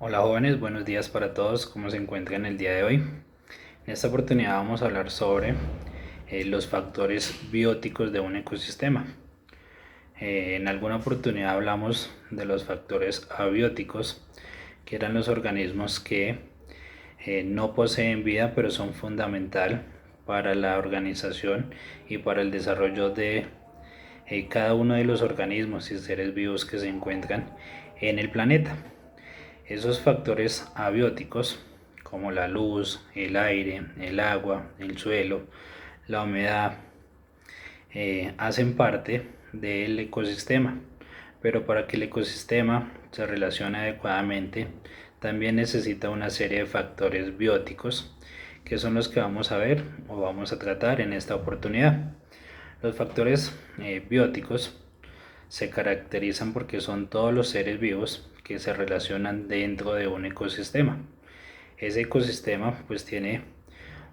Hola jóvenes, buenos días para todos, ¿cómo se encuentran el día de hoy? En esta oportunidad vamos a hablar sobre los factores bióticos de un ecosistema. En alguna oportunidad hablamos de los factores abióticos, que eran los organismos que no poseen vida, pero son fundamental para la organización y para el desarrollo de cada uno de los organismos y seres vivos que se encuentran en el planeta. Esos factores abióticos, como la luz, el aire, el agua, el suelo, la humedad, hacen parte del ecosistema. Pero para que el ecosistema se relacione adecuadamente, también necesita una serie de factores bióticos, que son los que vamos a ver o vamos a tratar en esta oportunidad. Los factores bióticos se caracterizan porque son todos los seres vivos que se relacionan dentro de un ecosistema. Ese ecosistema pues tiene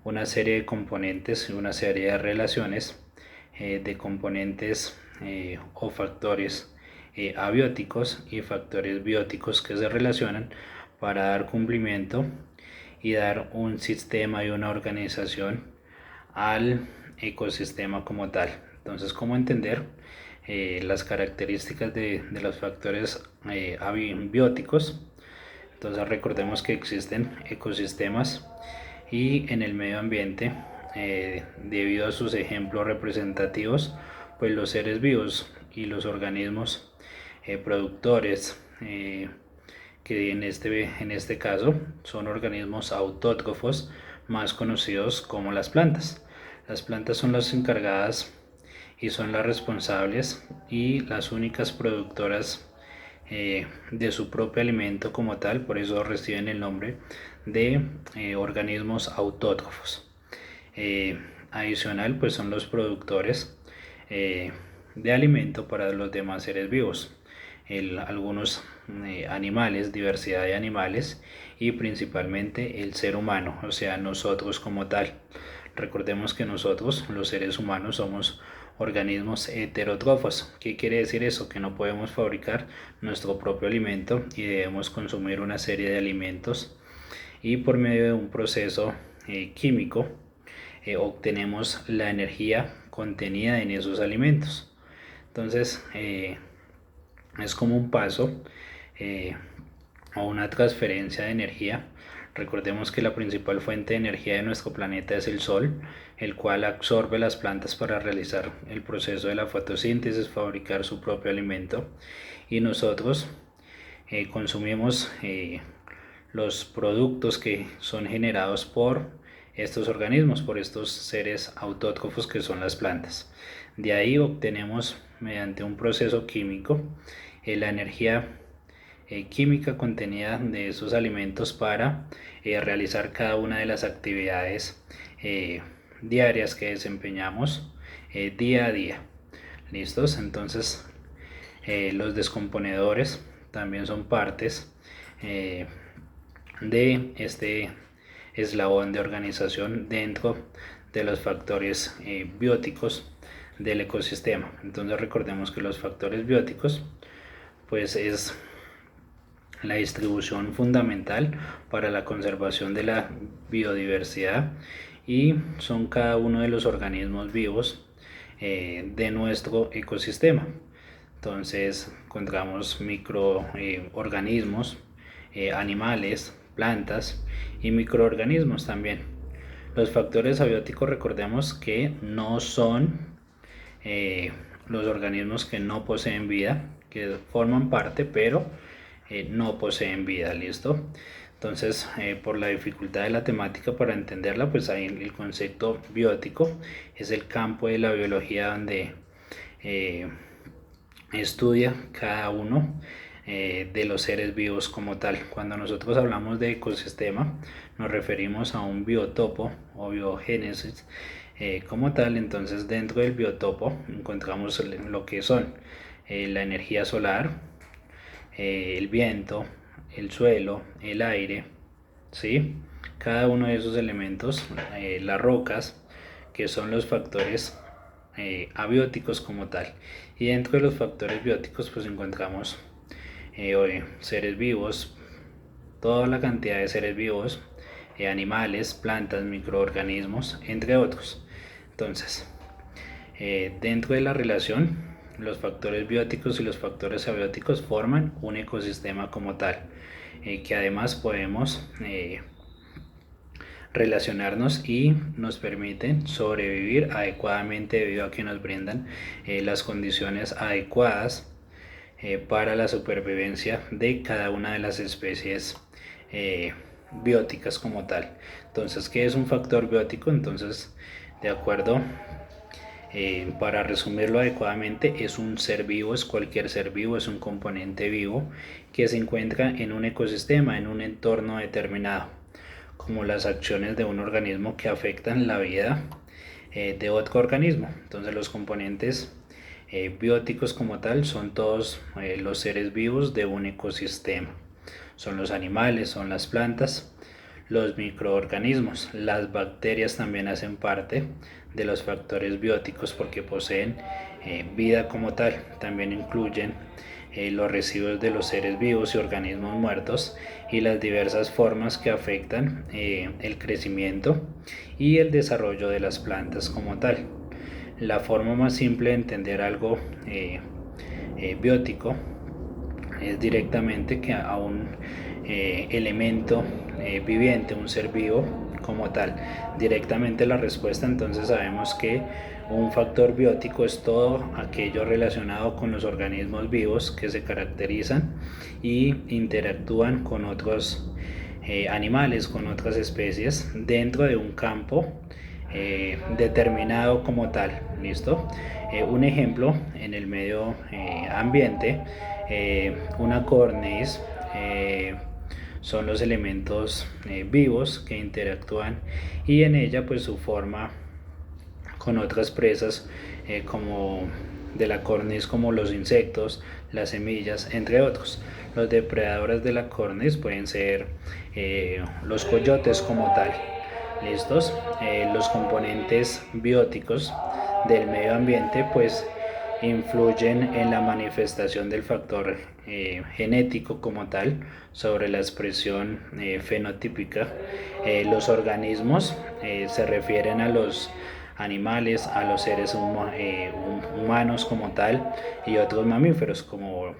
una serie de componentes, una serie de relaciones de componentes o factores abióticos y factores bióticos que se relacionan para dar cumplimiento y dar un sistema y una organización al ecosistema como tal. Entonces, ¿cómo entender las características de los factores abióticos? Entonces, recordemos que existen ecosistemas y en el medio ambiente, debido a sus ejemplos representativos, pues los seres vivos y los organismos productores, que en este caso son organismos autótrofos, más conocidos como las plantas. Las plantas son las encargadas y son las responsables y las únicas productoras de su propio alimento como tal, por eso reciben el nombre de organismos autótrofos. Adicional, pues son los productores de alimento para los demás seres vivos, algunos animales, diversidad de animales y principalmente el ser humano, o sea, nosotros como tal. Recordemos que nosotros, los seres humanos, somos organismos heterótrofos. ¿Qué quiere decir eso? Que no podemos fabricar nuestro propio alimento y debemos consumir una serie de alimentos y por medio de un proceso químico obtenemos la energía contenida en esos alimentos. Entonces, es como un paso eh, o una transferencia de energía. Recordemos que la principal fuente de energía de nuestro planeta es el Sol, el cual absorbe las plantas para realizar el proceso de la fotosíntesis, fabricar su propio alimento, y nosotros consumimos los productos que son generados por estos organismos, por estos seres autótrofos que son las plantas. De ahí obtenemos, mediante un proceso químico, la energía química contenida de esos alimentos para realizar cada una de las actividades diarias que desempeñamos día a día. ¿Listos? Entonces, los descomponedores también son partes de este eslabón de organización dentro de los factores bióticos del ecosistema. Entonces recordemos que los factores bióticos pues es la distribución fundamental para la conservación de la biodiversidad y son cada uno de los organismos vivos de nuestro ecosistema. Entonces encontramos microorganismos, animales, plantas y microorganismos también. Los factores abióticos, recordemos que no son eh, los organismos que no poseen vida, que forman parte, pero no poseen vida, ¿listo? Entonces, por la dificultad de la temática para entenderla, pues ahí el concepto biótico es el campo de la biología donde eh, estudia cada uno de los seres vivos como tal. Cuando nosotros hablamos de ecosistema, nos referimos a un biotopo o biogénesis como tal. Entonces, dentro del biotopo encontramos lo que son la energía solar, el viento, el suelo, el aire, ¿sí? Cada uno de esos elementos, las rocas, que son los factores abióticos como tal. Y dentro de los factores bióticos pues encontramos seres vivos, toda la cantidad de seres vivos, animales, plantas, microorganismos, entre otros. Entonces, dentro de la relación, los factores bióticos y los factores abióticos forman un ecosistema como tal, que además podemos relacionarnos y nos permiten sobrevivir adecuadamente debido a que nos brindan las condiciones adecuadas para la supervivencia de cada una de las especies bióticas como tal. Entonces, ¿qué es un factor biótico? Entonces, de acuerdo, para resumirlo adecuadamente, es un ser vivo, es cualquier ser vivo, es un componente vivo que se encuentra en un ecosistema, en un entorno determinado, como las acciones de un organismo que afectan la vida de otro organismo. Entonces los componentes bióticos como tal son todos los seres vivos de un ecosistema. Son los animales, son las plantas, los microorganismos. Las bacterias también hacen parte de los factores bióticos porque poseen vida como tal. También incluyen los residuos de los seres vivos y organismos muertos y las diversas formas que afectan el crecimiento y el desarrollo de las plantas como tal. La forma más simple de entender algo biótico es directamente que a un elemento viviente, un ser vivo como tal, directamente la respuesta. Entonces sabemos que un factor biótico es todo aquello relacionado con los organismos vivos que se caracterizan y interactúan con otros animales, con otras especies dentro de un campo determinado como tal. ¿Listo? Un ejemplo en el medio ambiente, una córneis son los elementos vivos que interactúan y en ella pues su forma con otras presas como de la córneis, como los insectos, las semillas, entre otros. Los depredadores de la córneis pueden ser los coyotes como tal. ¿Listos? Los componentes bióticos del medio ambiente pues influyen en la manifestación del factor genético como tal sobre la expresión fenotípica. Los organismos se refieren a los animales, a los seres humanos como tal y otros mamíferos como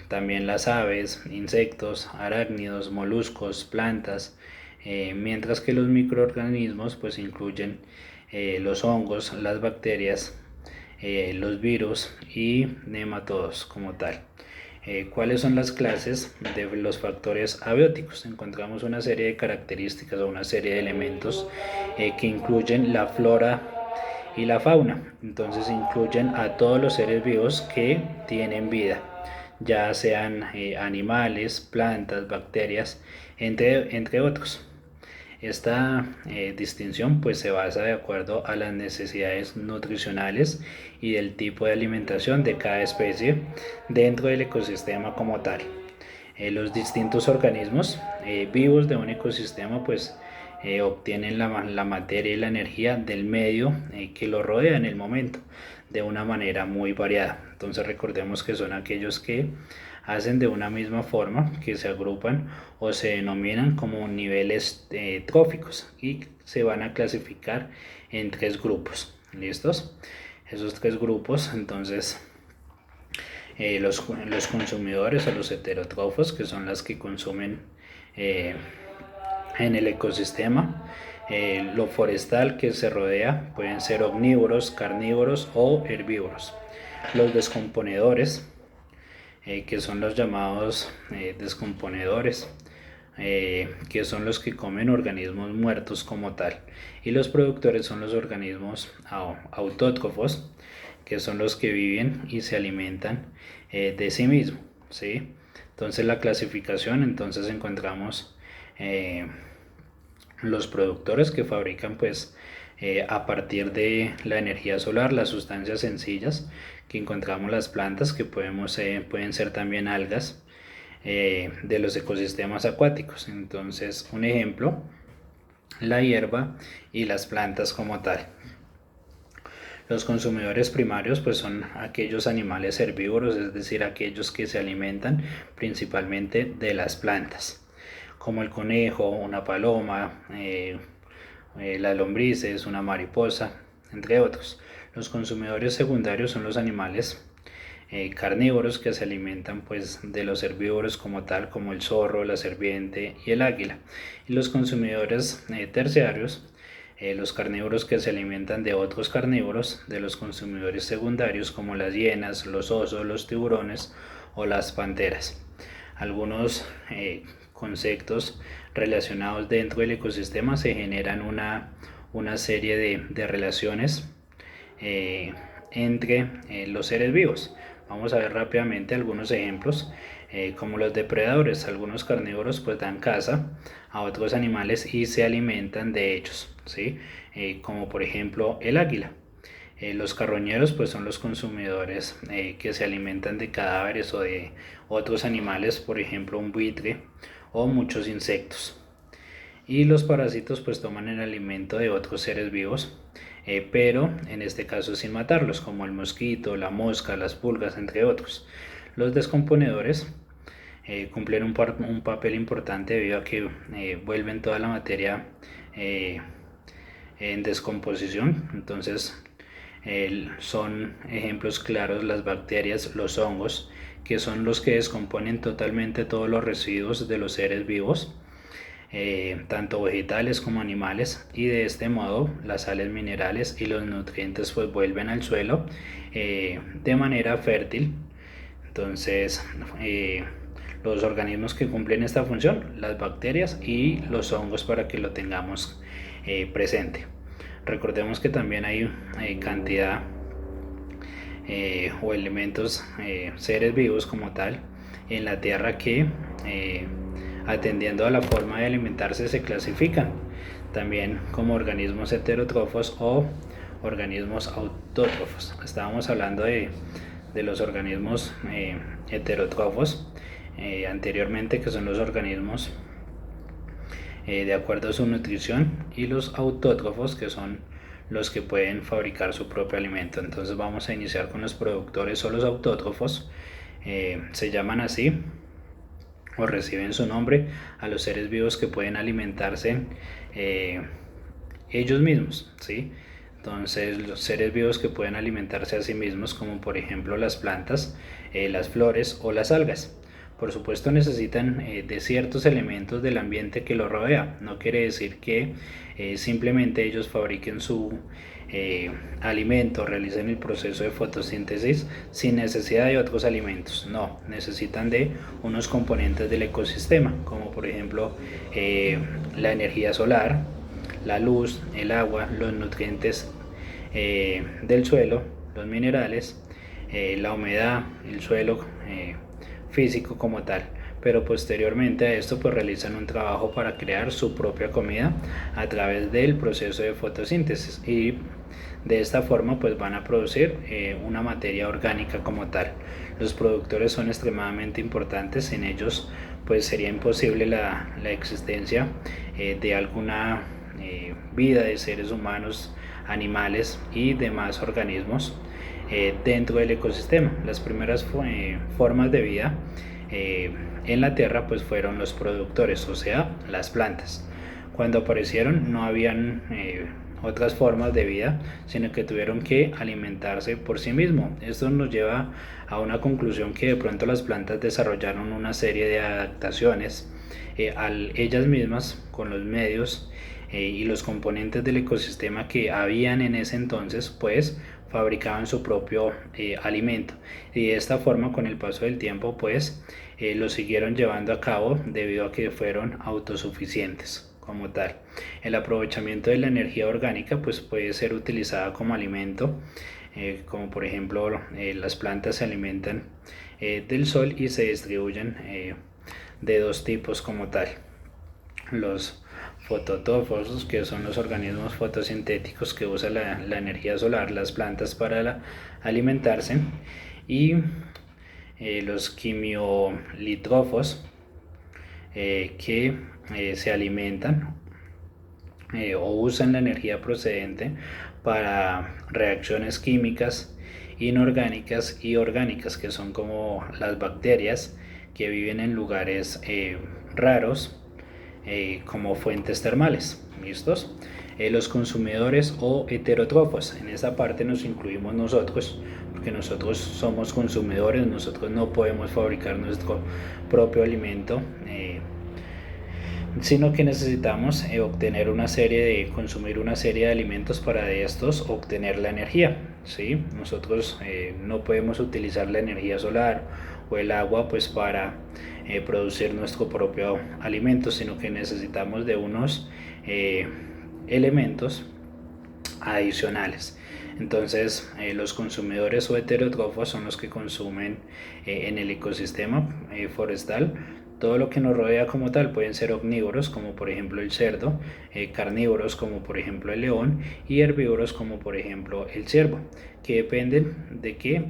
también las aves, insectos, arácnidos, moluscos, plantas, mientras que los microorganismos pues incluyen los hongos, las bacterias, los virus y nematodos como tal. ¿Cuáles son las clases de los factores abióticos? Encontramos una serie de características o una serie de elementos que incluyen la flora y la fauna. Entonces incluyen a todos los seres vivos que tienen vida, ya sean animales, plantas, bacterias, entre otros. Esta distinción pues se basa de acuerdo a las necesidades nutricionales y del tipo de alimentación de cada especie dentro del ecosistema como tal. Los distintos organismos vivos de un ecosistema pues obtienen la materia y la energía del medio que lo rodea en el momento de una manera muy variada. Entonces recordemos que son aquellos que hacen de una misma forma, que se agrupan o se denominan como niveles tróficos y se van a clasificar en tres grupos. ¿Listos? Esos tres grupos, entonces los consumidores o los heterótrofos, que son las que consumen en el ecosistema. Lo forestal que se rodea pueden ser omnívoros, carnívoros o herbívoros. Los descomponedores, que son los llamados descomponedores, que son los que comen organismos muertos como tal. Y los productores son los organismos autótrofos, que son los que viven y se alimentan de sí mismos, ¿sí? Entonces la clasificación, entonces encontramos los productores que fabrican pues a partir de la energía solar las sustancias sencillas que encontramos las plantas, que pueden ser también algas de los ecosistemas acuáticos. Entonces un ejemplo, la hierba y las plantas como tal. Los consumidores primarios pues son aquellos animales herbívoros, es decir, aquellos que se alimentan principalmente de las plantas, como el conejo, una paloma, las lombrices, una mariposa, entre otros. Los consumidores secundarios son los animales carnívoros que se alimentan pues de los herbívoros como tal, como el zorro, la serpiente y el águila. Y los consumidores terciarios, los carnívoros que se alimentan de otros carnívoros, de los consumidores secundarios como las hienas, los osos, los tiburones o las panteras. Algunos conceptos relacionados dentro del ecosistema se generan una serie de relaciones entre los seres vivos. Vamos a ver rápidamente algunos ejemplos, como los depredadores. Algunos carnívoros pues dan caza a otros animales y se alimentan de ellos, ¿sí? Como por ejemplo el águila. Los carroñeros pues son los consumidores que se alimentan de cadáveres o de otros animales, por ejemplo un buitre o muchos insectos. Y los parásitos pues toman el alimento de otros seres vivos, pero en este caso sin matarlos, como el mosquito, la mosca, las pulgas, entre otros. Los descomponedores cumplen un papel importante debido a que vuelven toda la materia en descomposición. Entonces son ejemplos claros las bacterias, los hongos, que son los que descomponen totalmente todos los residuos de los seres vivos, tanto vegetales como animales, y de este modo las sales minerales y los nutrientes pues vuelven al suelo de manera fértil. Entonces los organismos que cumplen esta función, las bacterias y los hongos, para que lo tengamos presente. Recordemos que también hay cantidad o elementos, seres vivos como tal, en la tierra que atendiendo a la forma de alimentarse se clasifican también como organismos heterótrofos o organismos autótrofos. Estábamos hablando de los organismos heterótrofos anteriormente, que son los organismos de acuerdo a su nutrición, y los autótrofos, que son los que pueden fabricar su propio alimento. Entonces vamos a iniciar con los productores o los autótrofos. Se llaman así o reciben su nombre a los seres vivos que pueden alimentarse ellos mismos, ¿sí? Entonces los seres vivos que pueden alimentarse a sí mismos, como por ejemplo las plantas, las flores o las algas. Por supuesto necesitan de ciertos elementos del ambiente que los rodea. No quiere decir que simplemente ellos fabriquen su alimento, realicen el proceso de fotosíntesis sin necesidad de otros alimentos. No, necesitan de unos componentes del ecosistema, como por ejemplo la energía solar, la luz, el agua, los nutrientes del suelo, los minerales, la humedad, el suelo físico como tal. Pero posteriormente a esto pues realizan un trabajo para crear su propia comida a través del proceso de fotosíntesis, y de esta forma pues van a producir una materia orgánica como tal. Los productores son extremadamente importantes, sin ellos pues sería imposible la existencia de alguna vida de seres humanos, animales y demás organismos dentro del ecosistema. Las primeras formas de vida en la tierra pues fueron los productores, o sea, las plantas. Cuando aparecieron no habían otras formas de vida, sino que tuvieron que alimentarse por sí mismos. Esto nos lleva a una conclusión, que de pronto las plantas desarrollaron una serie de adaptaciones ellas mismas con los medios y los componentes del ecosistema que habían en ese entonces, pues fabricaban su propio alimento, y de esta forma con el paso del tiempo pues lo siguieron llevando a cabo debido a que fueron autosuficientes como tal. El aprovechamiento de la energía orgánica pues puede ser utilizada como alimento, como por ejemplo las plantas se alimentan del sol y se distribuyen de dos tipos como tal: los fotótrofos, que son los organismos fotosintéticos que usan la energía solar, las plantas, para alimentarse, y los quimiolitrófos que se alimentan o usan la energía procedente para reacciones químicas inorgánicas y orgánicas, que son como las bacterias que viven en lugares raros, como fuentes termales. ¿Listos? Los consumidores o heterótrofos, en esa parte nos incluimos nosotros, porque nosotros somos consumidores, nosotros no podemos fabricar nuestro propio alimento, sino que necesitamos consumir una serie de alimentos para de estos obtener la energía. ¿Sí? Nosotros no podemos utilizar la energía solar o el agua pues para producir nuestro propio alimento, sino que necesitamos de unos elementos adicionales. Entonces los consumidores o heterótrofos son los que consumen en el ecosistema forestal todo lo que nos rodea como tal. Pueden ser omnívoros como por ejemplo el cerdo, carnívoros como por ejemplo el león, y herbívoros como por ejemplo el ciervo, que dependen de qué,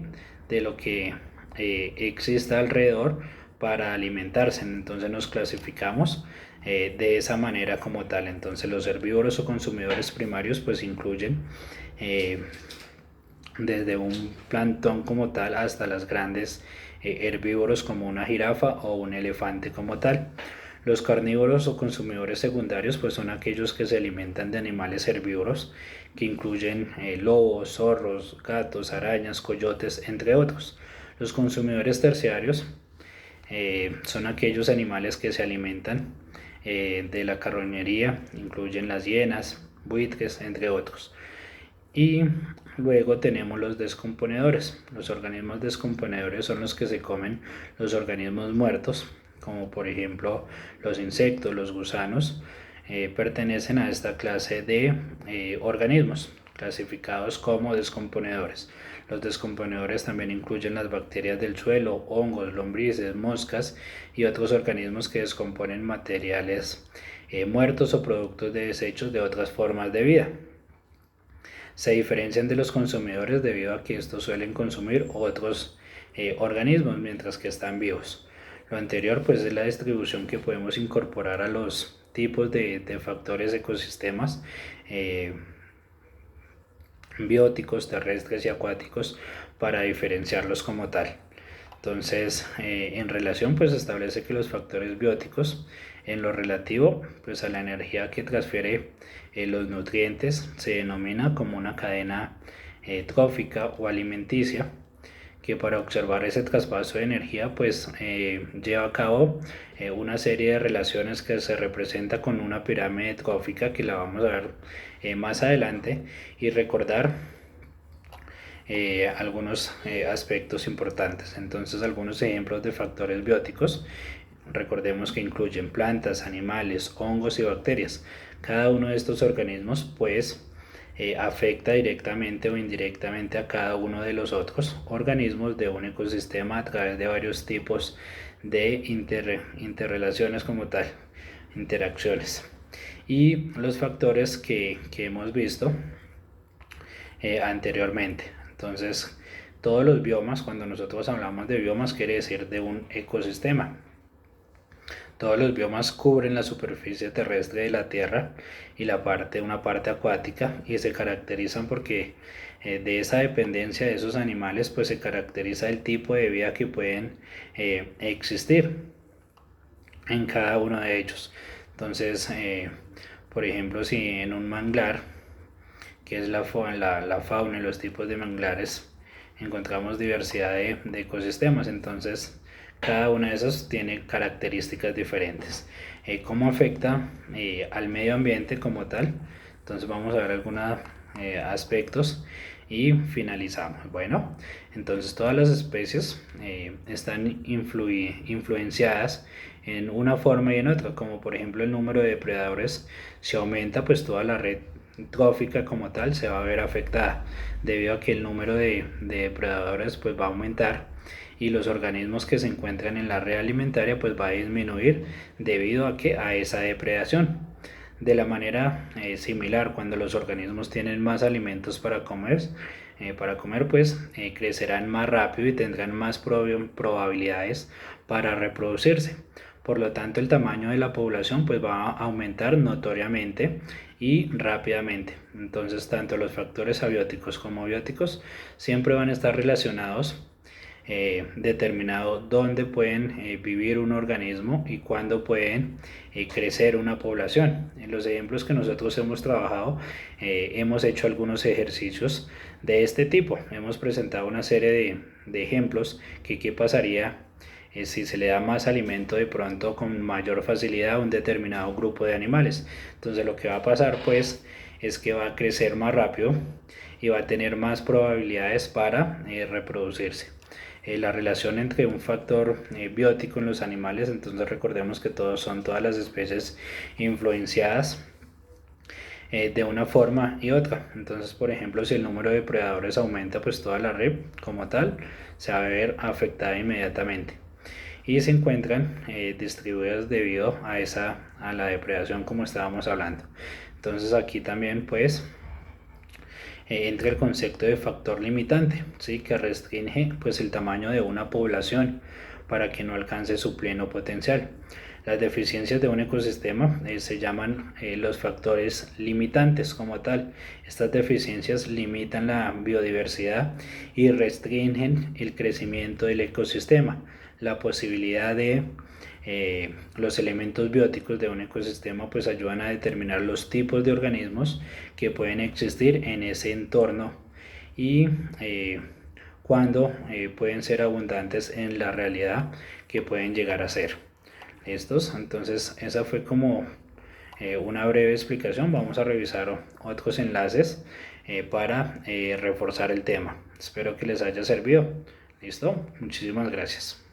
de lo que exista alrededor para alimentarse. Entonces nos clasificamos de esa manera como tal. Entonces los herbívoros o consumidores primarios pues incluyen desde un plancton como tal hasta las grandes herbívoros como una jirafa o un elefante como tal. Los carnívoros o consumidores secundarios pues son aquellos que se alimentan de animales herbívoros, que incluyen lobos, zorros, gatos, arañas, coyotes, entre otros. Los consumidores terciarios son aquellos animales que se alimentan de la carroñería, incluyen las hienas, buitres, entre otros. Y luego tenemos los descomponedores. Los organismos descomponedores son los que se comen los organismos muertos, como por ejemplo los insectos, los gusanos. Pertenecen a esta clase de organismos clasificados como descomponedores. Los descomponedores también incluyen las bacterias del suelo, hongos, lombrices, moscas y otros organismos que descomponen materiales muertos o productos de desechos de otras formas de vida. Se diferencian de los consumidores debido a que estos suelen consumir otros organismos mientras que están vivos. Lo anterior pues es la distribución que podemos incorporar a los tipos de factores ecosistemas bióticos, terrestres y acuáticos, para diferenciarlos como tal. Entonces, en relación pues establece que los factores bióticos, en lo relativo pues a la energía que transfiere los nutrientes, se denomina como una cadena trófica o alimenticia, que para observar ese traspaso de energía pues lleva a cabo una serie de relaciones que se representa con una pirámide trófica, que la vamos a ver más adelante, y recordar algunos aspectos importantes. Entonces, algunos ejemplos de factores bióticos, recordemos que incluyen plantas, animales, hongos y bacterias. Cada uno de estos organismos pues afecta directamente o indirectamente a cada uno de los otros organismos de un ecosistema a través de varios tipos de interrelaciones como tal, interacciones. Y los factores que hemos visto anteriormente. Entonces, todos los biomas, cuando nosotros hablamos de biomas, quiere decir de un ecosistema. Todos los biomas cubren la superficie terrestre de la Tierra y una parte acuática, y se caracterizan porque de esa dependencia de esos animales pues se caracteriza el tipo de vida que pueden existir en cada uno de ellos. Entonces, por ejemplo, si en un manglar, que es la fauna y los tipos de manglares, encontramos diversidad de ecosistemas, entonces cada una de esas tiene características diferentes. ¿Cómo afecta al medio ambiente como tal? Entonces vamos a ver algunos aspectos y finalizamos. Bueno, entonces todas las especies están influenciadas en una forma y en otra, como por ejemplo el número de depredadores. Si aumenta, pues toda la red trófica como tal se va a ver afectada, debido a que el número de depredadores pues va a aumentar, y los organismos que se encuentran en la red alimentaria pues va a disminuir debido a esa depredación. De la manera similar, cuando los organismos tienen más alimentos para comer, pues crecerán más rápido y tendrán más probabilidades para reproducirse. Por lo tanto, el tamaño de la población pues va a aumentar notoriamente y rápidamente. Entonces, tanto los factores abióticos como bióticos siempre van a estar relacionados, determinado dónde pueden vivir un organismo y cuándo pueden crecer una población. En los ejemplos que nosotros hemos trabajado, hemos hecho algunos ejercicios de este tipo. Hemos presentado una serie de ejemplos que qué pasaría si se le da más alimento de pronto con mayor facilidad a un determinado grupo de animales. Entonces lo que va a pasar pues es que va a crecer más rápido y va a tener más probabilidades para reproducirse. La relación entre un factor biótico en los animales, entonces recordemos que todas las especies influenciadas de una forma y otra. Entonces, por ejemplo, si el número de depredadores aumenta, pues toda la red como tal se va a ver afectada inmediatamente y se encuentran distribuidas debido a la depredación como estábamos hablando. Entonces aquí también pues entra el concepto de factor limitante, ¿sí? Que restringe pues el tamaño de una población para que no alcance su pleno potencial. Las deficiencias de un ecosistema se llaman los factores limitantes como tal. Estas deficiencias limitan la biodiversidad y restringen el crecimiento del ecosistema. La posibilidad de los elementos bióticos de un ecosistema pues ayudan a determinar los tipos de organismos que pueden existir en ese entorno y cuando pueden ser abundantes en la realidad que pueden llegar a ser estos. Entonces esa fue como una breve explicación. Vamos a revisar otros enlaces para reforzar el tema. Espero que les haya servido. Listo, muchísimas gracias.